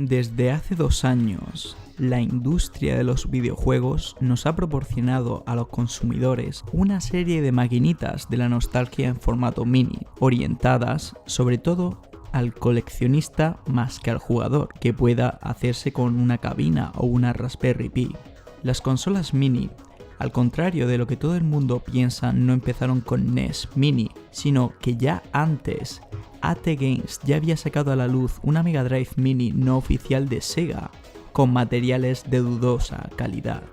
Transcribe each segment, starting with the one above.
Desde hace 2 años, la industria de los videojuegos nos ha proporcionado a los consumidores una serie de maquinitas de la nostalgia en formato mini, orientadas sobre todo al coleccionista más que al jugador, que pueda hacerse con una cabina o una Raspberry Pi. Las consolas mini, al contrario de lo que todo el mundo piensa, no empezaron con NES Mini, sino que ya antes AT Games ya había sacado a la luz una Mega Drive Mini no oficial de Sega, con materiales de dudosa calidad.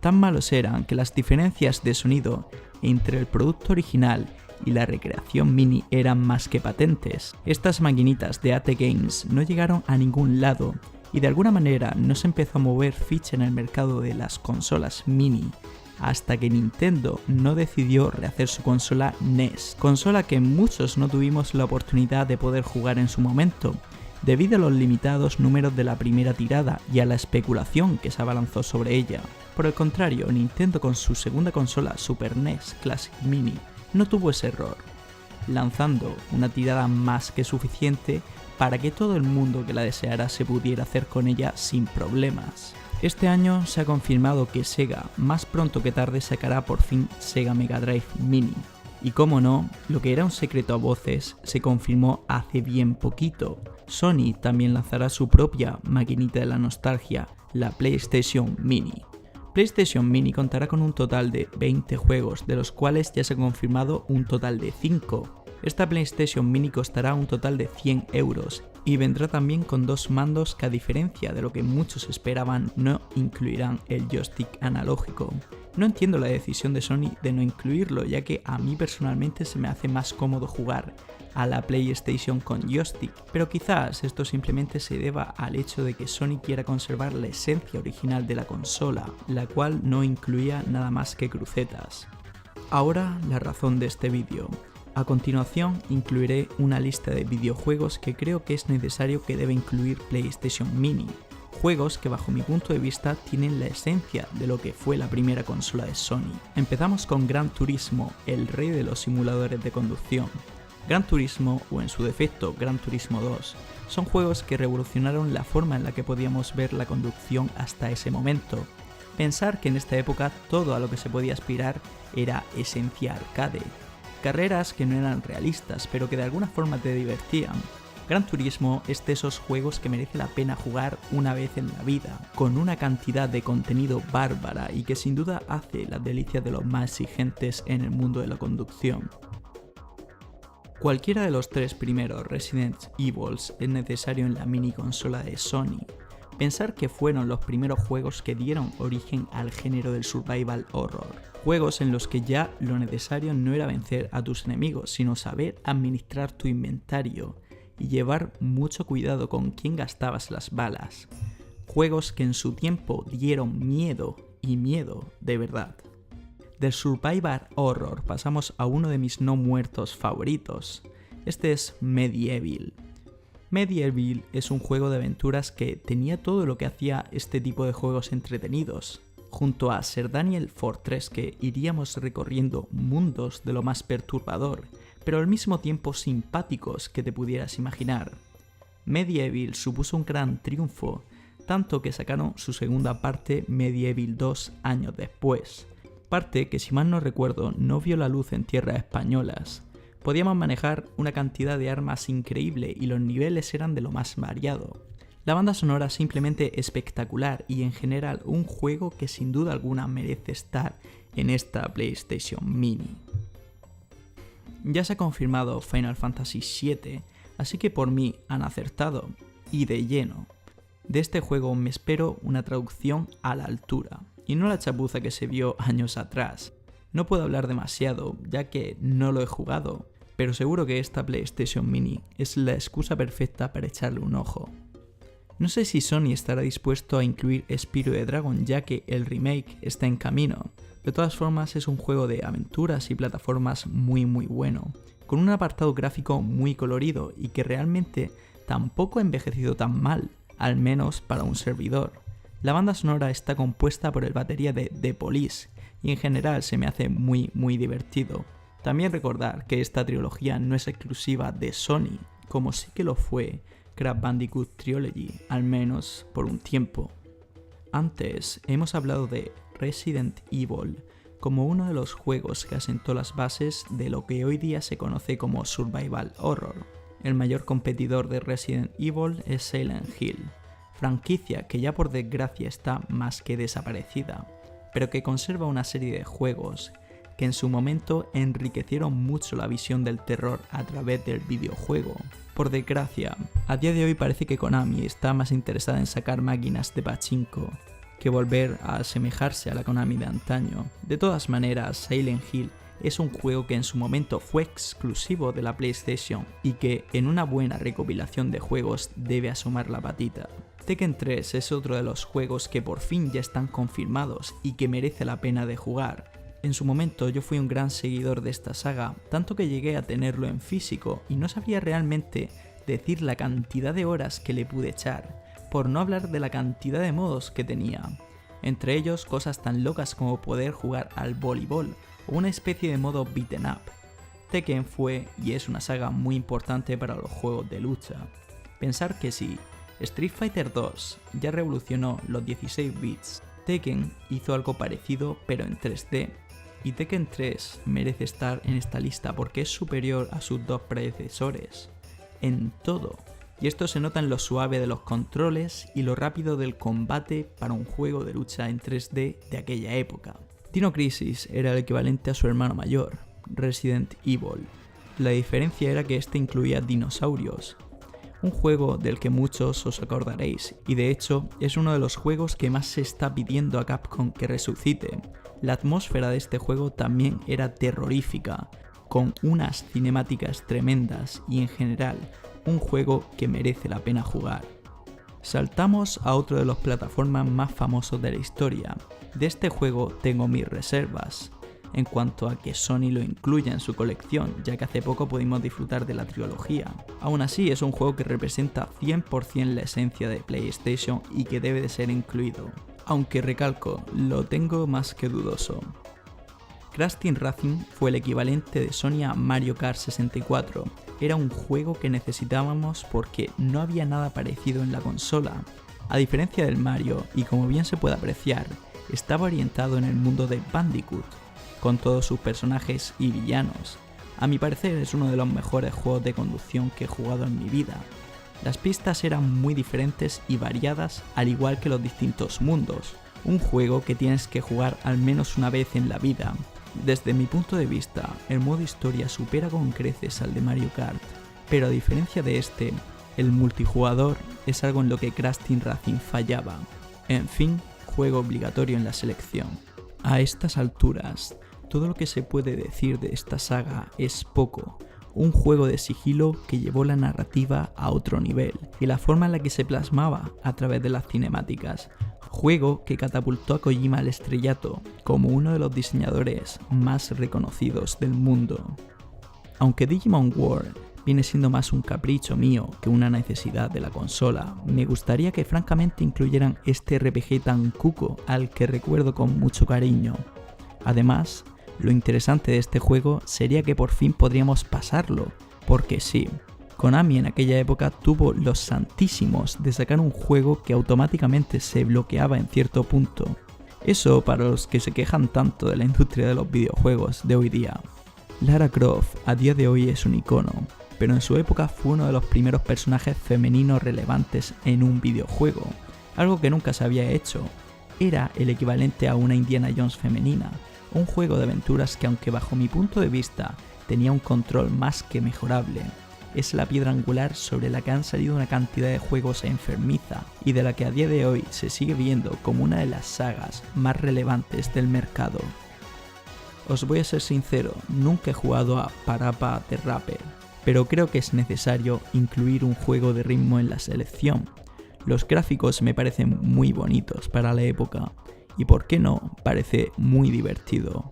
Tan malos eran que las diferencias de sonido entre el producto original y la recreación mini eran más que patentes. Estas maquinitas de AT Games no llegaron a ningún lado y de alguna manera no se empezó a mover ficha en el mercado de las consolas mini hasta que Nintendo no decidió rehacer su consola NES, consola que muchos no tuvimos la oportunidad de poder jugar en su momento, debido a los limitados números de la primera tirada y a la especulación que se abalanzó sobre ella. Por el contrario, Nintendo con su segunda consola Super NES Classic Mini no tuvo ese error, lanzando una tirada más que suficiente para que todo el mundo que la deseara se pudiera hacer con ella sin problemas. Este año se ha confirmado que Sega más pronto que tarde sacará por fin Sega Mega Drive Mini. Y como no, lo que era un secreto a voces se confirmó hace bien poquito. Sony también lanzará su propia maquinita de la nostalgia, la PlayStation Mini. PlayStation Mini contará con un total de 20 juegos, de los cuales ya se ha confirmado un total de 5. Esta PlayStation Mini costará un total de 100 euros y vendrá también con 2 mandos que, a diferencia de lo que muchos esperaban, no incluirán el joystick analógico. No entiendo la decisión de Sony de no incluirlo, ya que a mí personalmente se me hace más cómodo jugar a la PlayStation con joystick, pero quizás esto simplemente se deba al hecho de que Sony quiera conservar la esencia original de la consola, la cual no incluía nada más que crucetas. Ahora la razón de este vídeo. A continuación incluiré una lista de videojuegos que creo que es necesario que debe incluir PlayStation Mini, juegos que bajo mi punto de vista tienen la esencia de lo que fue la primera consola de Sony. Empezamos con Gran Turismo, el rey de los simuladores de conducción. Gran Turismo, o en su defecto Gran Turismo 2, son juegos que revolucionaron la forma en la que podíamos ver la conducción hasta ese momento. Pensar que en esta época todo a lo que se podía aspirar era esencia arcade. Carreras que no eran realistas, pero que de alguna forma te divertían. Gran Turismo es de esos juegos que merece la pena jugar una vez en la vida, con una cantidad de contenido bárbara y que sin duda hace las delicias de los más exigentes en el mundo de la conducción. Cualquiera de los 3 primeros Resident Evil es necesario en la mini consola de Sony. Pensar que fueron los primeros juegos que dieron origen al género del survival horror. Juegos en los que ya lo necesario no era vencer a tus enemigos, sino saber administrar tu inventario y llevar mucho cuidado con quién gastabas las balas. Juegos que en su tiempo dieron miedo, y miedo de verdad. Del survival horror pasamos a uno de mis no muertos favoritos. Este es Medieval. Medieval es un juego de aventuras que tenía todo lo que hacía este tipo de juegos entretenidos. Junto a Sir Daniel Fortress, que iríamos recorriendo mundos de lo más perturbador, pero al mismo tiempo simpáticos que te pudieras imaginar. Medieval supuso un gran triunfo, tanto que sacaron su segunda parte Medieval 2 años después. Parte que, si mal no recuerdo, no vio la luz en tierras españolas. Podíamos manejar una cantidad de armas increíble y los niveles eran de lo más variado. La banda sonora simplemente espectacular y en general un juego que sin duda alguna merece estar en esta PlayStation Mini. Ya se ha confirmado Final Fantasy VII, así que por mí han acertado, y de lleno. De este juego me espero una traducción a la altura, y no la chapuza que se vio años atrás. No puedo hablar demasiado, ya que no lo he jugado, pero seguro que esta PlayStation Mini es la excusa perfecta para echarle un ojo. No sé si Sony estará dispuesto a incluir Spyro the Dragon, ya que el remake está en camino. De todas formas, es un juego de aventuras y plataformas muy bueno, con un apartado gráfico muy colorido y que realmente tampoco ha envejecido tan mal, al menos para un servidor. La banda sonora está compuesta por el batería de The Police y en general se me hace muy divertido. También recordar que esta trilogía no es exclusiva de Sony, como sí que lo fue Crash Bandicoot Trilogy, al menos por un tiempo. Antes hemos hablado de Resident Evil como uno de los juegos que asentó las bases de lo que hoy día se conoce como Survival Horror. El mayor competidor de Resident Evil es Silent Hill, franquicia que ya por desgracia está más que desaparecida, pero que conserva una serie de juegos que en su momento enriquecieron mucho la visión del terror a través del videojuego. Por desgracia, a día de hoy parece que Konami está más interesada en sacar máquinas de pachinko que volver a asemejarse a la Konami de antaño. De todas maneras, Silent Hill es un juego que en su momento fue exclusivo de la PlayStation y que en una buena recopilación de juegos debe asomar la patita. Tekken 3 es otro de los juegos que por fin ya están confirmados y que merece la pena de jugar. En su momento yo fui un gran seguidor de esta saga, tanto que llegué a tenerlo en físico y no sabría realmente decir la cantidad de horas que le pude echar, por no hablar de la cantidad de modos que tenía. Entre ellos cosas tan locas como poder jugar al voleibol o una especie de modo beaten up. Tekken fue y es una saga muy importante para los juegos de lucha. Pensar que si Street Fighter 2 ya revolucionó los 16 bits, Tekken hizo algo parecido pero en 3D. Y Tekken 3 merece estar en esta lista porque es superior a sus dos predecesores en todo, y esto se nota en lo suave de los controles y lo rápido del combate para un juego de lucha en 3D de aquella época. Dino Crisis era el equivalente a su hermano mayor, Resident Evil. La diferencia era que este incluía dinosaurios, un juego del que muchos os acordaréis, y de hecho es uno de los juegos que más se está pidiendo a Capcom que resucite. La atmósfera de este juego también era terrorífica, con unas cinemáticas tremendas y en general un juego que merece la pena jugar. Saltamos a otro de los plataformas más famosos de la historia. De este juego tengo mis reservas, en cuanto a que Sony lo incluya en su colección, ya que hace poco pudimos disfrutar de la trilogía. Aún así es un juego que representa 100% la esencia de PlayStation y que debe de ser incluido. Aunque recalco, lo tengo más que dudoso. Crash Team Racing fue el equivalente de Sony a Mario Kart 64. Era un juego que necesitábamos porque no había nada parecido en la consola. A diferencia del Mario, y como bien se puede apreciar, estaba orientado en el mundo de Bandicoot, con todos sus personajes y villanos. A mi parecer es uno de los mejores juegos de conducción que he jugado en mi vida. Las pistas eran muy diferentes y variadas, al igual que los distintos mundos. Un juego que tienes que jugar al menos una vez en la vida. Desde mi punto de vista, el modo historia supera con creces al de Mario Kart, pero a diferencia de este, el multijugador es algo en lo que Crash Team Racing fallaba. En fin, juego obligatorio en la selección. A estas alturas, todo lo que se puede decir de esta saga es poco. Un juego de sigilo que llevó la narrativa a otro nivel y la forma en la que se plasmaba a través de las cinemáticas. Juego que catapultó a Kojima al estrellato como uno de los diseñadores más reconocidos del mundo. Aunque Digimon World viene siendo más un capricho mío que una necesidad de la consola, me gustaría que francamente incluyeran este RPG tan cuco al que recuerdo con mucho cariño. Además, lo interesante de este juego sería que por fin podríamos pasarlo, porque sí, Konami en aquella época tuvo los santísimos de sacar un juego que automáticamente se bloqueaba en cierto punto. Eso para los que se quejan tanto de la industria de los videojuegos de hoy día. Lara Croft a día de hoy es un icono, pero en su época fue uno de los primeros personajes femeninos relevantes en un videojuego, algo que nunca se había hecho. Era el equivalente a una Indiana Jones femenina, un juego de aventuras que, aunque bajo mi punto de vista tenía un control más que mejorable, es la piedra angular sobre la que han salido una cantidad de juegos enfermiza y de la que a día de hoy se sigue viendo como una de las sagas más relevantes del mercado. Os voy a ser sincero, nunca he jugado a Parappa the Rapper, pero creo que es necesario incluir un juego de ritmo en la selección. Los gráficos me parecen muy bonitos para la época y, por qué no, parece muy divertido.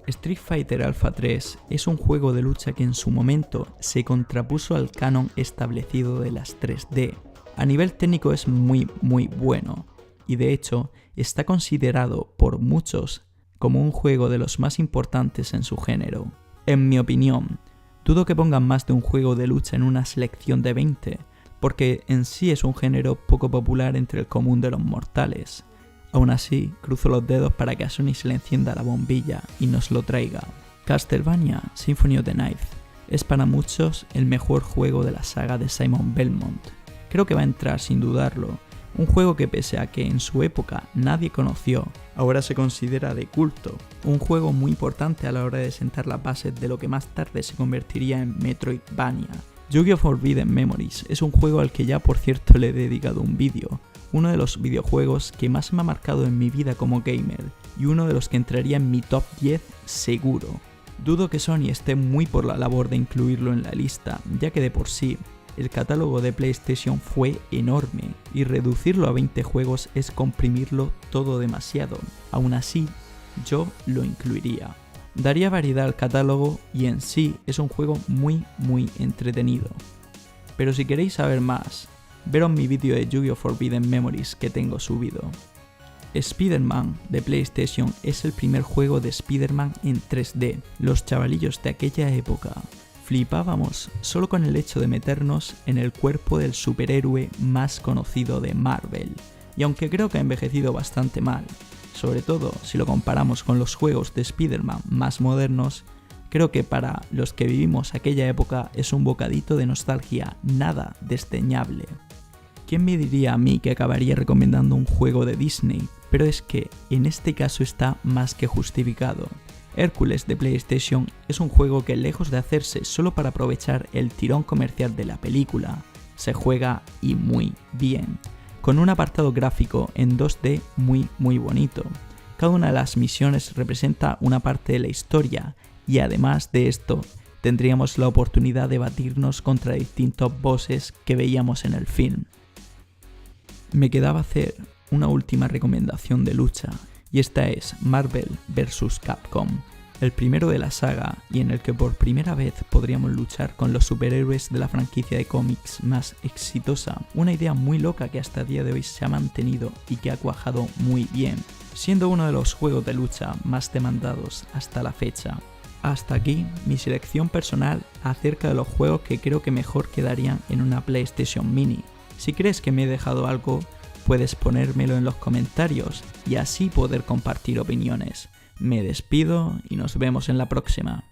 Street Fighter Alpha 3 es un juego de lucha que en su momento se contrapuso al canon establecido de las 3D. A nivel técnico es muy bueno y de hecho está considerado por muchos como un juego de los más importantes en su género. En mi opinión, dudo que pongan más de un juego de lucha en una selección de 20, porque en sí es un género poco popular entre el común de los mortales. Aún así, cruzo los dedos para que a Sony se le encienda la bombilla y nos lo traiga. Castlevania Symphony of the Night es para muchos el mejor juego de la saga de Simon Belmont. Creo que va a entrar sin dudarlo. Un juego que pese a que en su época nadie conoció, ahora se considera de culto. Un juego muy importante a la hora de sentar las bases de lo que más tarde se convertiría en Metroidvania. Yu-Gi-Oh! Forbidden Memories es un juego al que ya por cierto le he dedicado un vídeo. Uno de los videojuegos que más me ha marcado en mi vida como gamer y uno de los que entraría en mi top 10 seguro. Dudo que Sony esté muy por la labor de incluirlo en la lista, ya que de por sí el catálogo de PlayStation fue enorme y reducirlo a 20 juegos es comprimirlo todo demasiado. Aún así, yo lo incluiría. Daría variedad al catálogo y en sí es un juego muy entretenido. Pero si queréis saber más, veros mi vídeo de Yu-Gi-Oh! Forbidden Memories que tengo subido. Spider-Man de PlayStation es el primer juego de Spider-Man en 3D. Los chavalillos de aquella época flipábamos solo con el hecho de meternos en el cuerpo del superhéroe más conocido de Marvel. Y aunque creo que ha envejecido bastante mal, sobre todo si lo comparamos con los juegos de Spider-Man más modernos, creo que para los que vivimos aquella época es un bocadito de nostalgia nada desdeñable. ¿Quién me diría a mí que acabaría recomendando un juego de Disney? Pero es que en este caso está más que justificado. Hércules de PlayStation es un juego que lejos de hacerse solo para aprovechar el tirón comercial de la película, se juega y muy bien, con un apartado gráfico en 2D muy bonito. Cada una de las misiones representa una parte de la historia y además de esto tendríamos la oportunidad de batirnos contra distintos bosses que veíamos en el film. Me quedaba hacer una última recomendación de lucha, y esta es Marvel vs. Capcom, el primero de la saga y en el que por primera vez podríamos luchar con los superhéroes de la franquicia de cómics más exitosa, una idea muy loca que hasta el día de hoy se ha mantenido y que ha cuajado muy bien, siendo uno de los juegos de lucha más demandados hasta la fecha. Hasta aquí mi selección personal acerca de los juegos que creo que mejor quedarían en una PlayStation Mini. Si crees que me he dejado algo, puedes ponérmelo en los comentarios y así poder compartir opiniones. Me despido y nos vemos en la próxima.